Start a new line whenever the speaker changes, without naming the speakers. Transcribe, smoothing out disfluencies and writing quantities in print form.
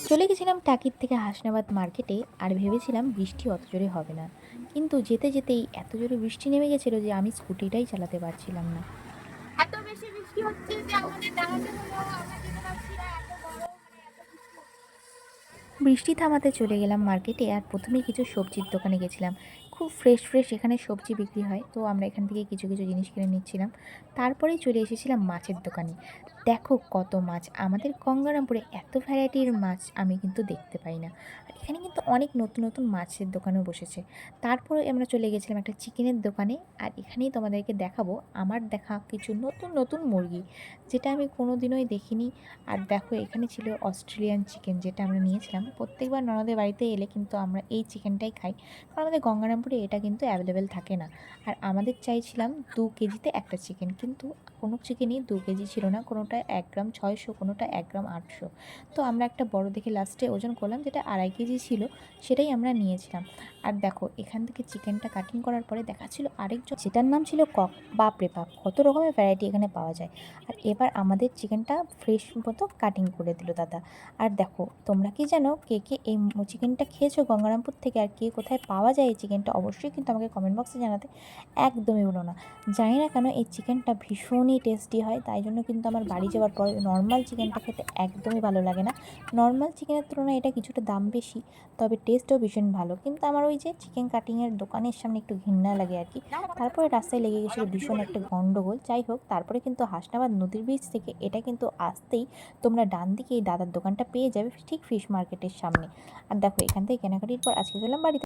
চলে গেছিলাম টাকির থেকে হাসনাবাদ মার্কেটে, আর ভেবেছিলাম বৃষ্টি অত জোরে হবে না, কিন্তু যেতে যেতেই এত জোরে বৃষ্টি নেমে গেছিল যে আমি স্কুটিটাই চালাতে পারছিলাম না।
এত বেশি বৃষ্টি হচ্ছে যে আমাদের দাঁড়াতে হলো, আমরা যেতে পারছি না, এত বড় মানে এত বৃষ্টি হচ্ছে।
বৃষ্টি থামাতে চলে গেলাম মার্কেটে, আর প্রথমেই কিছু সবজির দোকানে গেছিলাম। খুব ফ্রেশ ফ্রেশ এখানে সবজি বিক্রি হয়, তো আমরা এখান থেকে কিছু কিছু জিনিস কিনে নিচ্ছিলাম। তারপরেই চলে এসেছিলাম মাছের দোকানে। দেখো কত মাছ! আমাদের গঙ্গারামপুরে এত ভ্যারাইটির মাছ আমি কিন্তু দেখতে পাই না। আর এখানে কিন্তু অনেক নতুন নতুন মাছের দোকানও বসেছে। তারপরে আমরা চলে গেছিলাম একটা চিকেনের দোকানে, আর এখানেই তোমাদেরকে দেখাবো আমার দেখা কিছু নতুন নতুন মুরগি, যেটা আমি কোনো দিনই দেখিনি। আর দেখো এখানে ছিল অস্ট্রেলিয়ান চিকেন, যেটা আমরা নিয়েছিলাম। প্রত্যেকবার ননদের বাড়িতে এলে কিন্তু আমরা এই চিকেনটাই খাই, কারণ আমাদের গঙ্গারামপুরে এটা কিন্তু অ্যাভেলেবেল থাকে না। আর আমাদের চাইছিলাম 2 কেজিতে একটা চিকেন, কিন্তু কোনো চিকেনই 2 কেজি ছিল না, কোনোটা 1 গ্রাম 600, কোনোটা 1 গ্রাম 800। তো আমরা একটা বড় দেখে লাস্টে ওজন করলাম, যেটা 2.5 কেজি ছিল, সেটাই আমরা নিয়েছিলাম। আর দেখো এখান থেকে চিকেনটা কাটিং করার পরে দেখাচ্ছিল আরেকজন, যেটার নাম ছিল কক। বাপরে বাপ, কত রকমের ভ্যারাইটি এখানে পাওয়া যায়। আর এবার আমাদের চিকেনটা ফ্রেশ মতো কাটিং করে দিল দাদা। আর দেখো তোমরা কি জানো কে কে এই চিকেনটা খেয়েছো গঙ্গারামপুর থেকে, আর কে কোথায় পাওয়া যায় এই চিকেনটা, অবশ্যই কিন্তু আমাকে কমেন্ট বক্সে জানাতে একদমই বলো না। জানি না কেন এই চিকেনটা ভীষণই টেস্টি হয়, তাই জন্য কিন্তু আমার বাড়ি যাওয়ার পর নর্মাল চিকেনটা খেতে একদমই ভালো লাগে না। নর্মাল চিকেনের তুলনায় এটা কিছুটা দাম বেশি, তবে টেস্টও ভীষণ ভালো। কিন্তু আমার ওই যে চিকেন কাটিংয়ের দোকানের সামনে একটু ঘৃণা লাগে আর কি। তারপরে রাস্তায় লেগে গেছিলো ভীষণ একটা গন্ডগোল। যাই হোক, তারপরে কিন্তু হাসনাবাদ নদীর বীচ থেকে এটা কিন্তু আসতেই তোমরা ডান দিকে এই দাদার দোকানটা পেয়ে যাবে, ঠিক ফিশ মার্কেটের সামনে। আর দেখো এখান থেকে কেনাকাটির পর আজকে চললাম বাড়িতে।